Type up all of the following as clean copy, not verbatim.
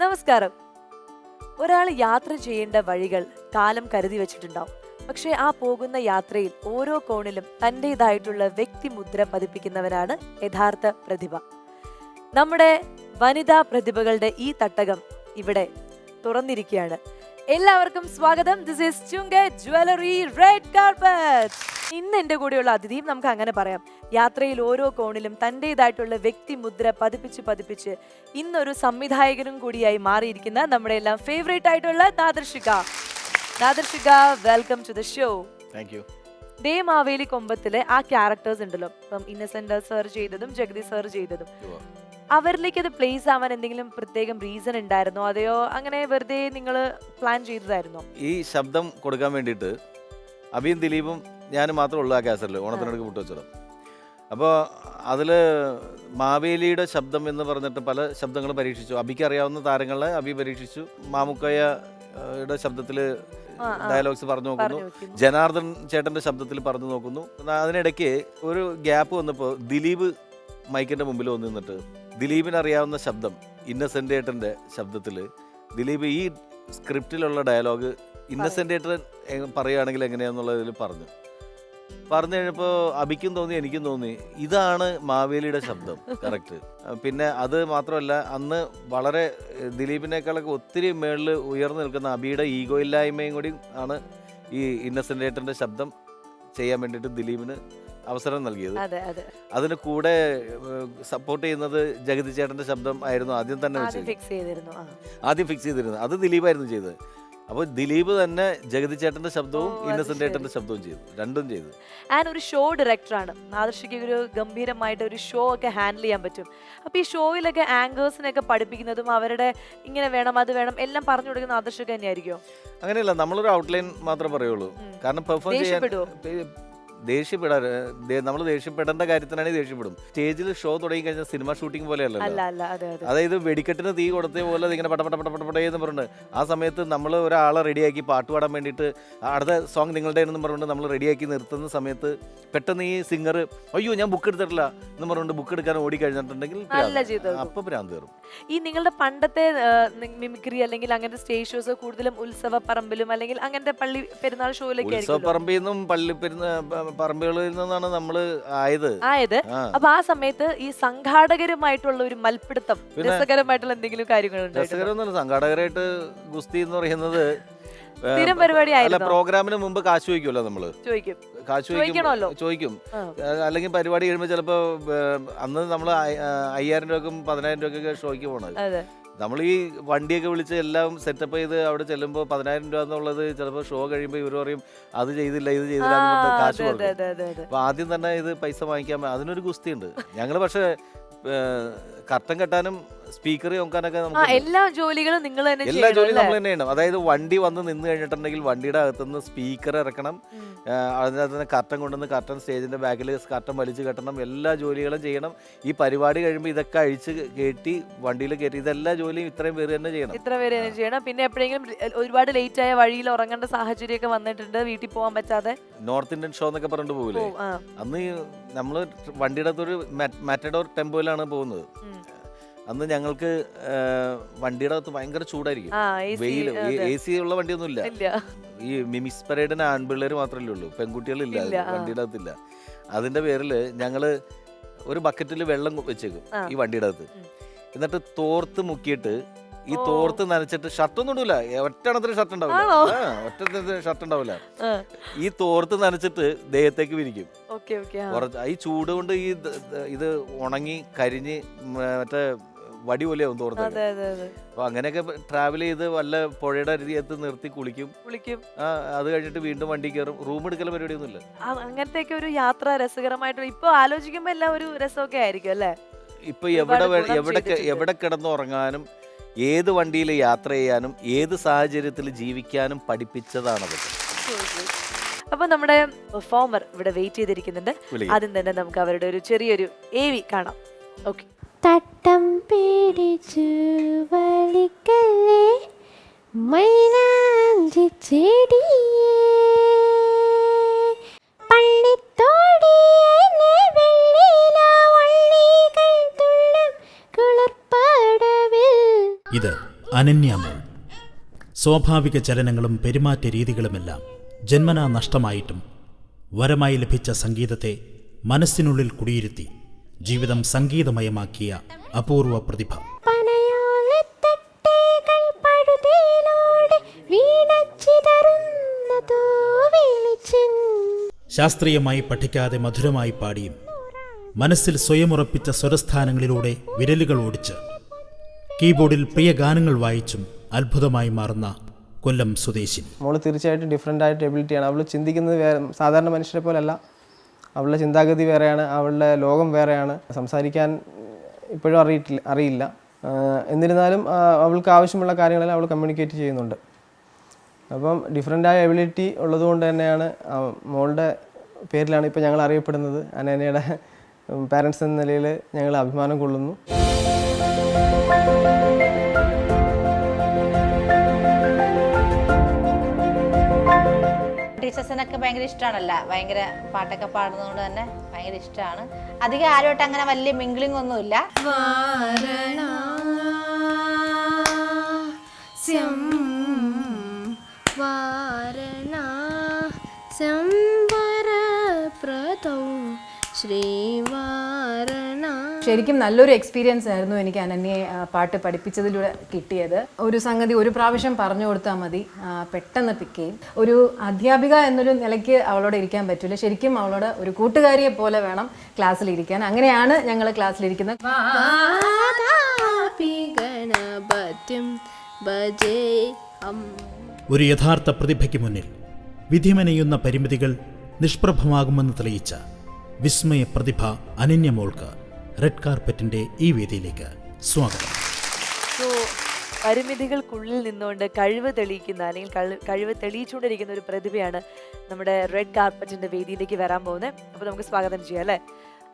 നമസ്കാരം. ഒരാൾ യാത്ര ചെയ്യേണ്ട വഴികൾ കാലം കരുതി വെച്ചിട്ടുണ്ടാവും. പക്ഷെ ആ പോകുന്ന യാത്രയിൽ ഓരോ കോണിലും തൻ്റെതായിട്ടുള്ള വ്യക്തിമുദ്ര പതിപ്പിക്കുന്നവനാണ് യഥാർത്ഥ പ്രതിഭ. നമ്മുടെ വനിതാ പ്രതിഭകളുടെ ഈ തട്ടകം ഇവിടെ തുറന്നിരിക്കുകയാണ്. എല്ലാവർക്കും സ്വാഗതം. This is Chunga jewellery red carpet. ഇന്ന് എൻ്റെ കൂടെയുള്ള അതിഥിയും നമുക്ക് അങ്ങനെ പറയാം. യാത്രയിൽ ഓരോ കോണിലും തൻ്റെതായിട്ടുള്ള വ്യക്തിമുദ്ര പതിപ്പിച്ച് ഇന്നൊരു സംവിധായകനും കൂടിയായി മാറിയിരിക്കുന്ന നമ്മുടെ എല്ലാം ഫേവറേറ്റ് ആയിട്ടുള്ള നാദർഷിക. Welcome to the show. Thank you. ദേ മാവേലി കൊമ്പത്തിലെ ആ ക്യാരക്ടേഴ്സ് ഉണ്ടല്ലോ, ഇപ്പം ഇന്നസെന്റ് സർ ചെയ്തതും ജഗതി സർ ചെയ്തതും, അവരിലേക്ക് അത് പ്ലേസ് ആവാൻ എന്തെങ്കിലും പ്രത്യേകം റീസൺ ഉണ്ടായിരുന്നോ, അതെയോ അങ്ങനെ വെറുതെ നിങ്ങൾ പ്ലാൻ ചെയ്തതായിരുന്നോ? ഈ ശബ്ദം കൊടുക്കാൻ വേണ്ടിയിട്ട് അഭിയും ദിലീപും ഞാനും മാത്രമേ ഉള്ളൂ ആ കാസറിൽ ഓണത്തിനടുക്ക് മുട്ടുവച്ചത്. അപ്പോൾ അതിൽ മാവേലിയുടെ ശബ്ദം എന്ന് പറഞ്ഞിട്ട് പല ശബ്ദങ്ങളും പരീക്ഷിച്ചു. അഭിക്ക് അറിയാവുന്ന താരങ്ങളെ അഭി പരീക്ഷിച്ചു. മാമുക്കയുടെ ശബ്ദത്തിൽ ഡയലോഗ്സ് പറഞ്ഞു നോക്കുന്നു, ജനാർദ്ദൻ ചേട്ടൻ്റെ ശബ്ദത്തിൽ പറഞ്ഞു നോക്കുന്നു. അതിനിടയ്ക്ക് ഒരു ഗ്യാപ്പ് വന്നപ്പോൾ ദിലീപ് മൈക്കിൻ്റെ മുമ്പിൽ വന്ന് നിന്നിട്ട് ദിലീപിന് അറിയാവുന്ന ശബ്ദം ഇന്നസെൻ്റ് ഏട്ടൻ്റെ ശബ്ദത്തിൽ ദിലീപ് ഈ സ്ക്രിപ്റ്റിലുള്ള ഡയലോഗ് ഇന്നസെൻ്റ് ഏട്ടൻ പറയുകയാണെങ്കിൽ എങ്ങനെയാണെന്നുള്ളതിൽ പറഞ്ഞു കഴിഞ്ഞപ്പോൾ അഭിക്കും തോന്നി, എനിക്കും തോന്നി ഇതാണ് മാവേലിയുടെ ശബ്ദം കറക്റ്റ്. പിന്നെ അത് മാത്രമല്ല, അന്ന് വളരെ ദിലീപിനേക്കാളൊക്കെ ഒത്തിരി മേളിൽ ഉയർന്നു നിൽക്കുന്ന അഭിയുടെ ഈഗോ ഇല്ലായ്മയും കൂടി ആണ് ഈ ഇന്നസെൻ്റ് ഏട്ടൻ്റെ ശബ്ദം ചെയ്യാൻ വേണ്ടിയിട്ട് ദിലീപിന് അവസരം നൽകിയത്. അതിന് കൂടെ സപ്പോർട്ട് ചെയ്യുന്നത് ജഗതി ചേട്ടന്റെ ശബ്ദം ആയിരുന്നു ആദ്യം തന്നെ ഫിക്സ് ചെയ്തിരുന്നു. അത് ദിലീപായിരുന്നു ചെയ്തത്. അപ്പോൾ ദിലീപ് തന്നെ ജഗതി ചേട്ടന്റെ ശബ്ദവും ഇന്നസെന്റ് ചേട്ടന്റെ ശബ്ദവും ചെയ്തു, രണ്ടും ചെയ്തു. ആൻഡ് ഒരു ഷോ ഡയറക്ടറാണ് നാദർഷിക്ക്. ഒരു ഗംഭീരമായിട്ട് ഒരു ഷോ ഒക്കെ ഹാൻഡിൽ ചെയ്യാൻ പറ്റും. അപ്പോൾ ഈ ഷോയിലൊക്കെ ആങ്കേഴ്സിനൊക്കെ പഠിപ്പിക്കുന്നതും അവരുടെ ഇങ്ങനെ വേണം അത് വേണം എല്ലാം പറഞ്ഞു കൊടുക്കുന്ന നാദർഷിക്ക് തന്നെയായിരിക്കും? അങ്ങനെയല്ല, നമ്മളൊരു ഔട്ട്ലൈൻ മാത്രമേ പറയുള്ളൂ. കാരണം പെർഫോം ചെയ്യാൻ നമ്മൾ ദേഷ്യപ്പെടേണ്ട കാര്യത്തിനാണ് ദേഷ്യപ്പെടും. സ്റ്റേജിൽ ഷോ തുടങ്ങി കഴിഞ്ഞാൽ സിനിമ ഷൂട്ടിംഗ് പോലെയല്ലല്ലോ. അതായത് വെടിക്കെട്ടിന് തീ കൊടുത്ത പോലെ ഇങ്ങനെ പടപടപടപടപടയെന്ന് പറഞ്ഞിട്ട് ആ സമയത്ത് നമ്മൾ ഒരാളെ റെഡിയാക്കി പാട്ട് പാടാൻ വേണ്ടിയിട്ട് അടുത്ത സോങ് നിങ്ങളുടെ എന്ന് പറഞ്ഞുകൊണ്ട് നമ്മൾ റെഡിയാക്കി നിർത്തുന്ന സമയത്ത് പെട്ടെന്ന് ഈ സിംഗർ അയ്യോ ഞാൻ ബുക്ക് എടുത്തിട്ടില്ല എന്ന് പറഞ്ഞുകൊണ്ട് ബുക്ക് എടുക്കാൻ ഓടി കഴിഞ്ഞിട്ടുണ്ടെങ്കിൽ അപ്പം ഭ്രാന്ത് കയറും. ഈ നിങ്ങളുടെ പണ്ടത്തെ മിമിക്രി അല്ലെങ്കിൽ അങ്ങനത്തെ സ്റ്റേജ് ഷോസ് കൂടുതലും ഉത്സവ പറമ്പിലും അല്ലെങ്കിൽ അങ്ങനത്തെ പള്ളി പെരുന്നാൾ ഷോയിലൊക്കെ ഉത്സവ പറമ്പിൽ നിന്നും പള്ളി പറമ്പുകളിൽ നിന്നാണ് നമ്മള് ആയത്. അപ്പൊ ആ സമയത്ത് ഈ സംഘാടകരുമായിട്ടുള്ള ഒരു മൽപ്പിടുത്തം, രസകരമായിട്ടുള്ള എന്തെങ്കിലും കാര്യങ്ങളുണ്ട്? രസകരമൊന്നുമല്ല, സംഘാടകരായിട്ട് ഗുസ്തി എന്ന് പറയുന്നത് സ്ഥിരം പരിപാടി അല്ല. പ്രോഗ്രാമിന് മുമ്പ് കാശ് ചോദിക്കുമല്ലോ, നമ്മള് ചോദിക്കും. അല്ലെങ്കിൽ പരിപാടി കഴിയുമ്പോൾ ചിലപ്പോ അന്ന് നമ്മള് 5000 രൂപക്കും 10,000 രൂപക്കൊക്കെ ഷോയ്ക്ക് പോണത്. നമ്മൾ ഈ വണ്ടിയൊക്കെ വിളിച്ച് എല്ലാം സെറ്റപ്പ് ചെയ്ത് അവിടെ ചെല്ലുമ്പോൾ 10,000 രൂപ എന്നുള്ളത് ചിലപ്പോൾ ഷോ കഴിയുമ്പോൾ ഇവർ പറയും അത് ചെയ്തില്ല ഇത് ചെയ്തില്ല എന്ന് കാശ് കൊടുക്കും. അപ്പൊ ആദ്യം തന്നെ ഇത് പൈസ വാങ്ങിക്കാൻ അതിനൊരു ഗുസ്തിയുണ്ട്. ഞങ്ങള് പക്ഷെ കർട്ടൻ കെട്ടാനും സ്പീക്കർ നോക്കാനൊക്കെ എല്ലാ ജോലികളും നമ്മൾ തന്നെ ചെയ്യണം. അതായത് വണ്ടി വന്ന് നിന്ന് കഴിഞ്ഞിട്ടുണ്ടെങ്കിൽ വണ്ടിയുടെ അകത്തുനിന്ന് സ്പീക്കർ ഇറക്കണം, അതിനകത്ത് തന്നെ കർട്ടൻ കൊണ്ടുവന്ന് കർട്ടൻ സ്റ്റേജിന്റെ ബാക്കിൽ കർട്ടൻ വലിച്ചു കെട്ടണം, എല്ലാ ജോലികളും ചെയ്യണം. ഈ പരിപാടി കഴിയുമ്പോൾ ഇതൊക്കെ അഴിച്ച് കയറ്റി വണ്ടിയിൽ കയറ്റി ഇതെല്ലാ ജോലിയും ഇത്രയും പേര് തന്നെ ചെയ്യണം. പിന്നെ എപ്പോഴെങ്കിലും ഒരുപാട് ലേറ്റ് ആയ വഴിയിൽ ഉറങ്ങേണ്ട സാഹചര്യമൊക്കെ വന്നിട്ടുണ്ട്, വീട്ടിൽ പോകാൻ പറ്റാതെ. നോർത്ത് ഇന്ത്യൻ ഷോ എന്നൊക്കെ പറഞ്ഞിട്ട് പോകില്ലേ, അന്ന് നമ്മള് വണ്ടിയുടെ അകത്തൊരു മാറ്റഡോർ ടെമ്പോയിലാണ് പോകുന്നത്. അന്ന് ഞങ്ങൾക്ക് വണ്ടിയുടെ അകത്ത് ഭയങ്കര ചൂടായിരിക്കും, വെയിൽ, AC ഉള്ള വണ്ടിയൊന്നും ഇല്ല. ഈ മിമിക്സ് പരേഡിന് ആൺപിള്ളേർ മാത്രമല്ലേ ഉള്ളൂ, പെൺകുട്ടികളില്ല വണ്ടിയുടെ അകത്തില്ല. അതിന്റെ പേരില് ഞങ്ങള് ഒരു ബക്കറ്റിൽ വെള്ളം വെച്ചേക്കും ഈ വണ്ടിയുടെ അകത്ത്. എന്നിട്ട് തോർത്ത് മുക്കിയിട്ട് ഈ തോർത്ത് നനച്ചിട്ട് ഷർട്ടൊന്നും ഇടൂല, ഒറ്റണത്തിന് ഷർട്ട് ഉണ്ടാവില്ല. ഈ തോർത്ത് നനച്ചിട്ട് ദേഹത്തേക്ക് വിരിക്കും. ഈ ചൂട് കൊണ്ട് ഇത് ഉണങ്ങി കരിഞ്ഞ് മറ്റേ വടി പോലെയാവും തോർത്ത്. അപ്പൊ അങ്ങനെയൊക്കെ ട്രാവൽ ചെയ്ത് വല്ല പുഴയുടെ അരിയത്ത് നിർത്തി കുളിക്കും. അത് കഴിഞ്ഞിട്ട് വീണ്ടും വണ്ടി കയറും. റൂം എടുക്കൽ പരിപാടിയൊന്നുമില്ല. അങ്ങനത്തെ ഒരു യാത്ര രസകരമായിട്ട് ഇപ്പൊ ആലോചിക്കുമ്പോ എല്ലാം ഒരു രസമൊക്കെ ആയിരിക്കും അല്ലേ? ഇപ്പൊ എവിടെ കിടന്നുറങ്ങാനും ഏത് വണ്ടിയിൽ യാത്ര ചെയ്യാനും ഏത് സാഹചര്യത്തിൽ ജീവിക്കാനും പഠിപ്പിച്ചതാണതൊക്കെ. അപ്പൊ നമ്മുടെ പെർഫോമർ ഇവിടെ വെയിറ്റ് ചെയ്തിരിക്കുന്നുണ്ട്. ആദ്യം തന്നെ നമുക്ക് അവരുടെ ഒരു ചെറിയൊരു AV കാണാം. ഓക്കെ. തട്ടം പിടിച്ചു വലിക്കല്ലേ മൈനാഞ്ചി ചെടിയേ പള്ളിത്തോടിയെ വെള്ളില വള്ളികൾ തുള്ളും കുളിർപ്പടവിൽ. ഇത് അനന്യാമോൾ. സ്വാഭാവിക ചലനങ്ങളും പെരുമാറ്റ രീതികളുമെല്ലാം ജന്മനാ നഷ്ടമായിട്ടും വരമായി ലഭിച്ച സംഗീതത്തെ മനസ്സിനുള്ളിൽ കുടിയിരുത്തി ജീവിതം സംഗീതമയമാക്കിയ അപൂർവ പ്രതിഭ. പനയോലത്തട്ടേകൾ പഴുതേലോടെ വീണച്ചിതറുന്നതോ വെളിച്ചം. ശാസ്ത്രീയമായി പഠിക്കാതെ മധുരമായി പാടിയും മനസ്സിൽ സ്വയമുറപ്പിച്ച സ്വരസ്ഥാനങ്ങളിലൂടെ വിരലുകൾ ഓടിച്ച് കീബോർഡിൽ പ്രിയ ഗാനങ്ങൾ വായിച്ചും അത്ഭുതമായി മാറുന്ന കൊല്ലം സ്വദേശിനി. മോള് തീർച്ചയായിട്ടും ഡിഫറെൻ്റ് ആയിട്ട് എബിലിറ്റിയാണ്. അവൾ ചിന്തിക്കുന്നത് വേറെ, സാധാരണ മനുഷ്യരെ പോലല്ല. അവളുടെ ചിന്താഗതി വേറെയാണ്, അവളുടെ ലോകം വേറെയാണ്. സംസാരിക്കാൻ ഇപ്പോഴും അറിയില്ല. എന്നിരുന്നാലും അവൾക്ക് ആവശ്യമുള്ള കാര്യങ്ങളെല്ലാം അവൾ കമ്മ്യൂണിക്കേറ്റ് ചെയ്യുന്നുണ്ട്. അപ്പം ഡിഫറെൻ്റായ എബിലിറ്റി ഉള്ളതുകൊണ്ട് തന്നെയാണ് മോളുടെ പേരിലാണ് ഇപ്പോൾ ഞങ്ങൾ അറിയപ്പെടുന്നത്. അനന്യയുടെ പാരൻസ് എന്ന നിലയിൽ ഞങ്ങൾ അഭിമാനം കൊള്ളുന്നു. ടീച്ചേഴ്സിനൊക്കെ ഭയങ്കര ഇഷ്ടമാണല്ല, ഭയങ്കര പാട്ടൊക്കെ പാടുന്നതുകൊണ്ട് തന്നെ ഭയങ്കര ഇഷ്ടമാണ്. അധികം ആരുമായിട്ട് അങ്ങനെ വലിയ മിംഗ്ലിംഗ് ഒന്നുമില്ല. ശരിക്കും നല്ലൊരു എക്സ്പീരിയൻസ് ആയിരുന്നു എനിക്ക് അനന്യയെ പാട്ട് പഠിപ്പിച്ചതിലൂടെ കിട്ടിയത്. ഒരു സംഗതി ഒരു പ്രാവശ്യം പറഞ്ഞു കൊടുത്താൽ മതി, പെട്ടെന്ന് പിക്ക് ചെയ്യും. ഒരു അധ്യാപിക എന്നൊരു നിലയ്ക്ക് അവളോട് ഇരിക്കാൻ പറ്റില്ല, ശരിക്കും അവളോട് ഒരു കൂട്ടുകാരിയെ പോലെ വേണം ക്ലാസ്സിലിരിക്കാൻ. അങ്ങനെയാണ് ഞങ്ങൾ ക്ലാസ്സിലിരിക്കുന്നത്. ഒരു യഥാർത്ഥ പ്രതിഭയ്ക്ക് മുന്നിൽ വിധിമനയുന്ന പരിമിതികൾ നിഷ്പ്രഭമാകുമെന്ന് തെളിയിച്ച വിസ്മയ പ്രതിഭ അനന്യമോൾക്ക് റെഡ് കാർപ്പറ്റിന്റെ ഈ വേദിയിലേക്ക് സ്വാഗതം. സോ പരിമിതികൾക്കുള്ളിൽ നിന്നുകൊണ്ട് കഴിവ് തെളിയിക്കുന്ന അല്ലെങ്കിൽ കഴിവ് തെളിയിച്ചുകൊണ്ടിരിക്കുന്ന ഒരു പ്രതിഭയാണ് നമ്മുടെ റെഡ് കാർപ്പറ്റിന്റെ വേദിയിലേക്ക് വരാൻ പോകുന്നത്. അപ്പോൾ നമുക്ക് സ്വാഗതം ചെയ്യാം അല്ലേ.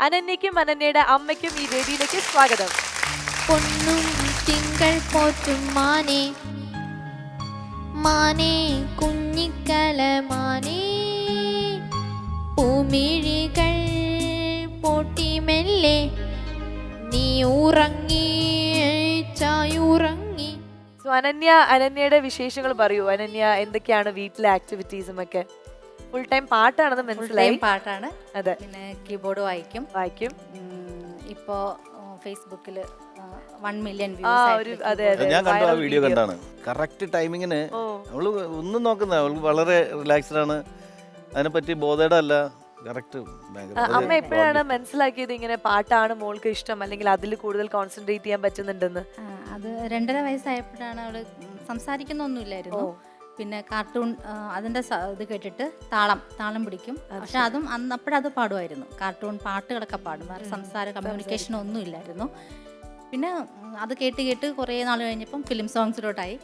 അനന്യയ്ക്കും അനന്യയുടെ അമ്മയ്ക്കും ഈ വേദിയിലേക്ക് സ്വാഗതം. പൊന്നും തിങ്കൾ പോറ്റും മാനേ മാനേ കുഞ്ഞിക്കല മാനേ പൂമിഴികൾ പോട്ടി മെല്ലെ നീ ഉറങ്ങി ചായുറങ്ങി. സോ അനന്യയുടെ വിശേഷങ്ങൾ പറയൂ. അനന്യ എന്തൊക്കെയാണ് വീട്ടിലെ ആക്ടിവിറ്റീസും ഒക്കെ? ഫുൾ ടൈം പാട്ടാണെന്ന് മനസ്സിലായി. പാട്ടാണ്. അതെ, പിന്നെ കീബോർഡ് വായിക്കും. ഇപ്പോ ഫേസ്ബുക്കിൽ 1 മില്യൺ ഞാൻ കണ്ടു, ആ വീഡിയോ കണ്ടാണ്. കറക്റ്റ് ടൈമിങ്ങിന് അവള് ഒന്നും നോക്കുന്ന, അവൾക്ക് വളരെ റിലാക്സ്ഡ് ആണ്. അതിനെപ്പറ്റി ബോധേടല്ല. കറക്റ്റ്. അമ്മ എപ്പോഴാണ് മനസ്സിലാക്കിയത് ഇങ്ങനെ പാട്ടാണ് മോൾക്ക് ഇഷ്ടം, അല്ലെങ്കിൽ അതിൽ കൂടുതൽ കോൺസെൻട്രേറ്റ് ചെയ്യാൻ പറ്റുന്നുണ്ടെന്ന്? അത് 2.5 വയസ്സായപ്പോഴാണ് അവള് സംസാരിക്കുന്നൊന്നുമില്ലായിരുന്നു. പിന്നെ കാർട്ടൂൺ അതിന്റെ ഇത് കേട്ടിട്ട് താളം പിടിക്കും. പക്ഷെ അതും അപ്പോഴത് പാടുമായിരുന്നു. കാർട്ടൂൺ പാട്ടുകളൊക്കെ പാടും, വേറെ സംസാര കമ്മ്യൂണിക്കേഷൻ ഒന്നും ഇല്ലായിരുന്നു. പിന്നെ അത് കേട്ട് കുറേ നാൾ കഴിഞ്ഞപ്പം ഫിലിം സോങ്സിലോട്ടായി.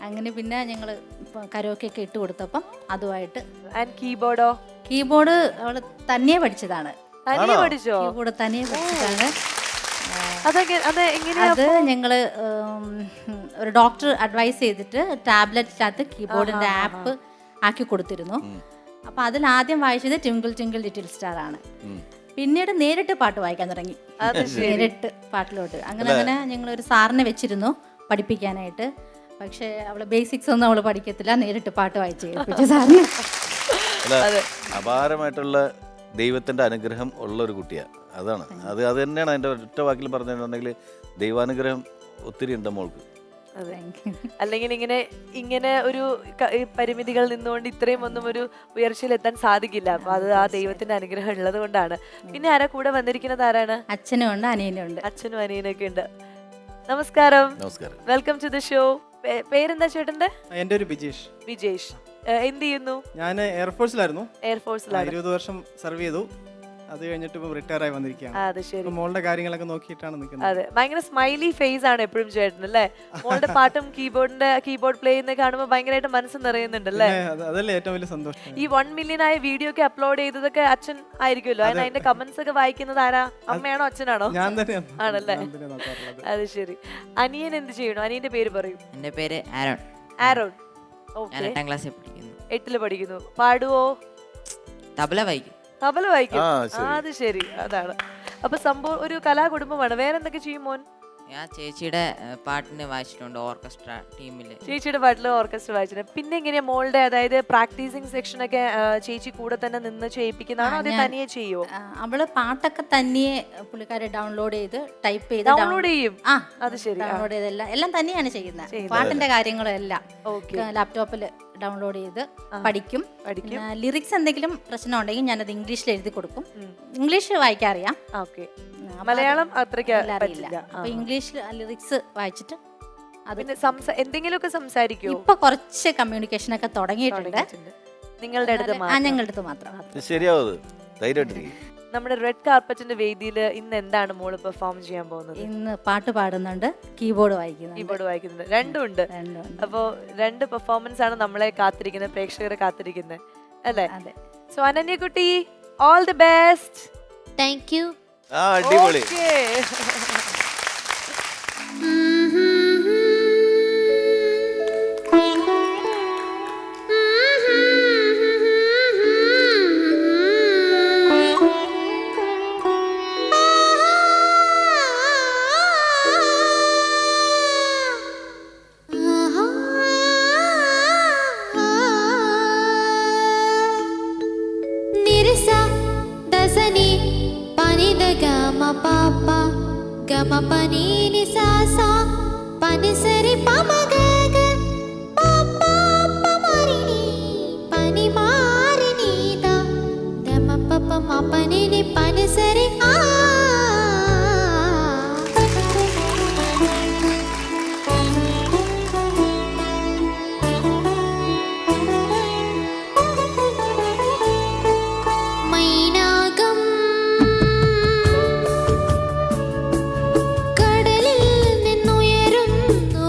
അങ്ങനെ പിന്നെ ഞങ്ങൾ കരോക്കെ ഒക്കെ ഇട്ട് കൊടുത്തപ്പം അതുമായിട്ട്. കീബോർഡ് അവള് തനിയെ പഠിച്ചതാണ്. കീബോർഡ് തനിയെ പഠിച്ചതാണ്. അത് ഞങ്ങള് ഒരു ഡോക്ടർ അഡ്വൈസ് ചെയ്തിട്ട് ടാബ്ലറ്റിനകത്ത് കീബോർഡിന്റെ ആപ്പ് ആക്കി കൊടുത്തിരുന്നു. അപ്പൊ അതിൽ ആദ്യം വായിച്ചത് ട്വിങ്കിൾ ട്വിങ്കിൾ ലിറ്റിൽ സ്റ്റാർ ആണ്. പിന്നീട് നേരിട്ട് പാട്ട് വായിക്കാൻ തുടങ്ങി, നേരിട്ട് പാട്ടിലോട്ട്. അങ്ങനെ ഞങ്ങൾ ഒരു സാറിനെ വെച്ചിരുന്നു പഠിപ്പിക്കാനായിട്ട്. പക്ഷെ അവള് ബേസിക്സ് ഒന്നും അവള് പഠിക്കത്തില്ല, നേരിട്ട് പാട്ട് വായിച്ച് കേൾപ്പിച്ച സാറിന്. അപാരമായിട്ടുള്ള ദൈവത്തിന്റെ അനുഗ്രഹം ഉള്ള ഒരു കുട്ടിയാണ്. അതാണ് അത് തന്നെയാണ് എൻ്റെ ഒറ്റ വാക്കിൽ പറഞ്ഞിട്ടുണ്ടെങ്കിൽ ദൈവാനുഗ്രഹം ഒത്തിരി ഉണ്ട് മോൾക്ക്. അല്ലെങ്കിൽ ഇങ്ങനെ ഒരു പരിമിതികളിൽ നിന്നുകൊണ്ട് ഇത്രയും ഒന്നും ഒരു ഉയർച്ചയിലെത്താൻ സാധിക്കില്ല. അപ്പൊ അത് ആ ദൈവത്തിന്റെ അനുഗ്രഹം ഉള്ളത് കൊണ്ടാണ്. പിന്നെ ആരാ കൂടെ വന്നിരിക്കുന്നത്? ആരാണ്? അച്ഛനും ഉണ്ട്, അനിയനും ഉണ്ട്. അച്ഛനും അനിയനൊക്കെ ഉണ്ട്. നമസ്കാരം. നമസ്കാരം. Welcome to the show. പേരെന്താ ചേട്ടന്റെ? എൻ്റെ ഒരു ബിജേഷ്. എന്ത് ചെയ്യുന്നു? ഞാൻ എയർഫോഴ്സിലായിരുന്നു. 20 വർഷം സർവ് ചെയ്തു. അത് കഴിഞ്ഞിട്ട് ഇപ്പം റിട്ടയർ ആയി വന്നിരിക്കുകയാണ്. അത് ശരി. മോളുടെ കാര്യങ്ങളൊക്കെ നോക്കിയിട്ടാണ് നിൽക്കുന്നത്. അതെ, ഭയങ്കര സ്മൈലി ഫേസ് ആണ് എപ്പോഴും ചേട്ടൻ അല്ലേ? മോളുടെ പാട്ടും കീബോർഡ് പ്ലേ ചെയ്യുന്ന കാണുമ്പോൾ ഭയങ്കരമായിട്ട് മനസ്സ് നിറയുന്നുണ്ടല്ലേ? അതല്ലേ ഏറ്റവും വലിയ സന്തോഷം. ഈ 1 മില്യൺ ആയ വീഡിയോ ഒക്കെ അപ്ലോഡ് ചെയ്തതൊക്കെ അച്ഛൻ ആയിരിക്കുമല്ലോ. അതിന്റെ കമന്റ്സ് ഒക്കെ വായിക്കുന്നത് ആരാ? അമ്മയാണോ അച്ഛനാണോ? ഞാൻ തന്നെയാണ്. ആണല്ലേ? അത് ശരി. അനിയൻ എന്ത് ചെയ്യണോ? അനിയന്റെ പേര് പറയൂ. എന്റെ പേര് ആരോൺ. ആരോൺ. ഞാൻ 8ാം ക്ലാസ്സിൽ പഠിക്കുന്നു. 8ൽ പഠിക്കുന്നു. പാടുവോ? തബല വായിക്കും. തബല വായിക്കും. അത് ശരി. അതാണ്. അപ്പൊ സംഭവം ഒരു കലാകുടുംബമാണ്. വേറെ എന്തൊക്കെ ചെയ്യും മോൻ? ഞാൻ ചേച്ചിയുടെ പാട്ടിന് വായിച്ചിട്ടുണ്ട് ഓർക്കസ്ട്ര ടീമിൽ. ചേച്ചിയുടെ പാട്ടിൽ ഓർക്കസ്ട്ര വായിച്ചിട്ടുണ്ട്. പിന്നെ എങ്ങനെയാ മോളുടെ അതായത് പ്രാക്ടീസിങ് സെക്ഷൻ ഒക്കെ ചേച്ചി കൂടെ തന്നെ നിന്ന് ചെയ്യിപ്പിക്കുന്നതാണോ അതേ തനിയെ ചെയ്യോ? അവള് പാട്ടൊക്കെ തനിയെ പുള്ളിക്കാരെ ഡൗൺലോഡ് ചെയ്ത് ടൈപ്പ് ചെയ്ത് ഡൗൺലോഡ് ചെയ്യും. ആ അത് ശരി. ഡൗൺലോഡ് ചെയ്തെല്ലാം എല്ലാം തന്നെയാണ് ചെയ്യുന്നത്. പാട്ടിന്റെ കാര്യങ്ങളും എല്ലാം ലാപ്ടോപ്പിൽ ഡൗൺലോഡ് ചെയ്ത് പഠിക്കും. ലിറിക്സ് എന്തെങ്കിലും പ്രശ്നം ഉണ്ടെങ്കിൽ ഞാനത് ഇംഗ്ലീഷിൽ എഴുതി കൊടുക്കും. ഇംഗ്ലീഷ് വായിക്കാറിയാം, മലയാളം അത്രയ്ക്ക് അറിയില്ല. അപ്പൊ ഇംഗ്ലീഷിൽ ലിറിക്സ് വായിച്ചിട്ട് അതിന് എന്തെങ്കിലുമൊക്കെ സംസാരിക്കോ? ഇപ്പൊ കുറച്ച് കമ്മ്യൂണിക്കേഷൻ ഒക്കെ തുടങ്ങിയിട്ടുണ്ട്. നിങ്ങളുടെ അടുത്ത് ഞങ്ങളുടെ അടുത്ത് മാത്രം. ശരിയാവും, ധൈര്യമായിട്ടിരിക്കും. നമ്മുടെ റെഡ് കാർപ്പറ്റിന്റെ വേദിയിൽ ഇന്ന് എന്താണ് മോള് പെർഫോം ചെയ്യാൻ പോകുന്നത്? ഇന്ന് പാട്ട് പാടുന്നുണ്ട്, കീബോർഡ് വായിക്കുന്നുണ്ട്. രണ്ടും ഉണ്ട്. അപ്പോ 2 പെർഫോമൻസ് ആണ് നമ്മളെ കാത്തിരിക്കുന്നത്, പ്രേക്ഷകരെ കാത്തിരിക്കുന്നത് അല്ലേ? സോ അനന്യക്കുട്ടി, all the best. Thank you. അടിപൊളി. గమ పని ని సా సా పని సరి పమ గ గ ప ప ప మరి ని పని మారి ని ద గమ ప ప మ పని ని పని సరి ఆ കടലിൽ നിന്നുയരുന്നു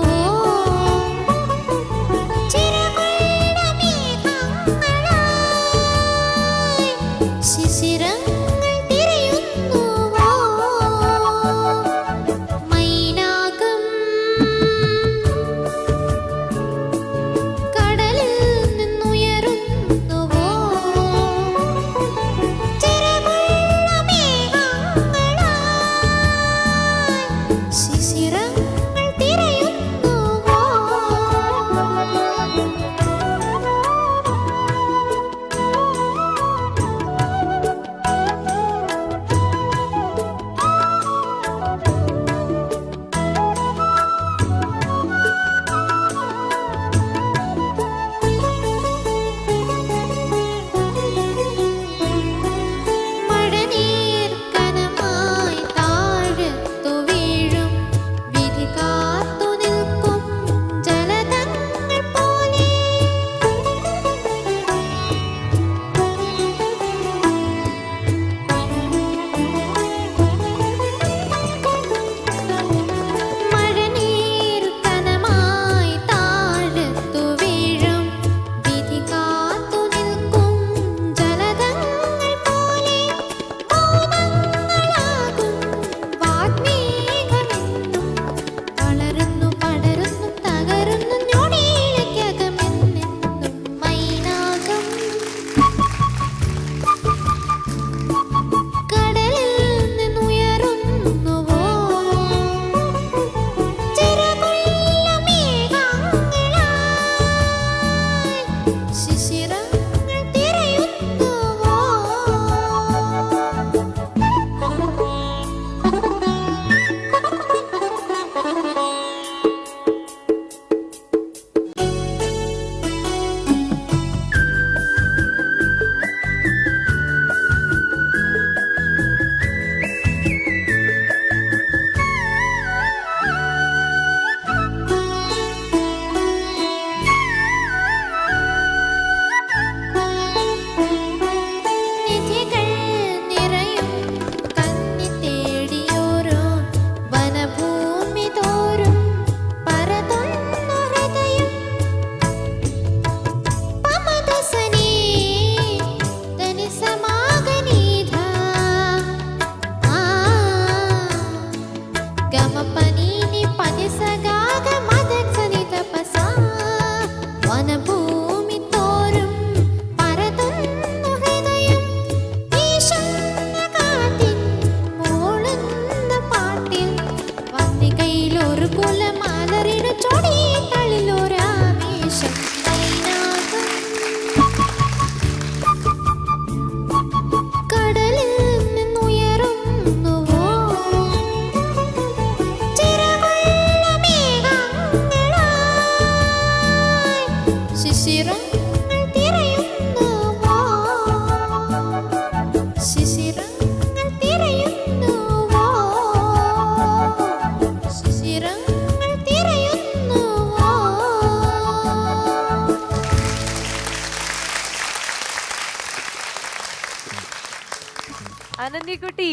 അനന്യക്കുട്ടി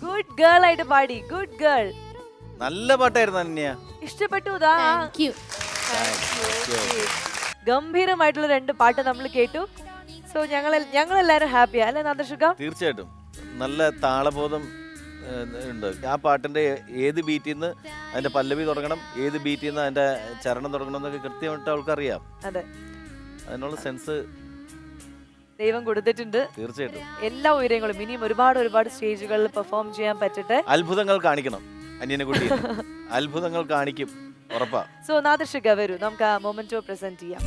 ഗുഡ് ഗേൾ ആയിട്ട് പാടി, ഗുഡ് ഗേൾ. നല്ല പാട്ടായിരുന്നു അനന്യ. ഇഷ്ടപ്പെട്ടു. ഇതാ താങ്ക് യു. ഗംഭീരമായിട്ടുള്ള 2 പാട്ട് നമ്മൾ കേട്ടു. സോ ഞങ്ങളെല്ലാരും ഹാപ്പിയാ അല്ലെ നാദർഷുക? തീർച്ചയായിട്ടും നല്ല താളബോധം ഉണ്ട്. ആ പാട്ടിന്റെ ഏത് ബീറ്റിൽ നിന്ന് അതിന്റെ പല്ലവി തുടങ്ങണം, ഏത് ബീറ്റിൽ നിന്ന് അതിന്റെ ചരണം തുടങ്ങണം എന്നൊക്കെ കൃത്യമായിട്ട് അവൾക്കറിയാം. അതെ, അതിനുള്ള സെൻസ് ദൈവം കൊടുത്തിട്ടുണ്ട്. തീർച്ചയായിട്ടും എല്ലാ ഉയരങ്ങളും ഇനിയും ഒരുപാട് സ്റ്റേജുകളിൽ പെർഫോം ചെയ്യാൻ പറ്റട്ടെ. അത്ഭുതങ്ങൾ കാണിക്കണം അന്യനെ കുട്ടി. അത്ഭുതങ്ങൾ കാണിക്കും, ഉറപ്പാ. സോ നാദർഷുക വരൂ, നമുക്ക് ആ മൊമെന്റോ പ്രസന്റ് ചെയ്യാം.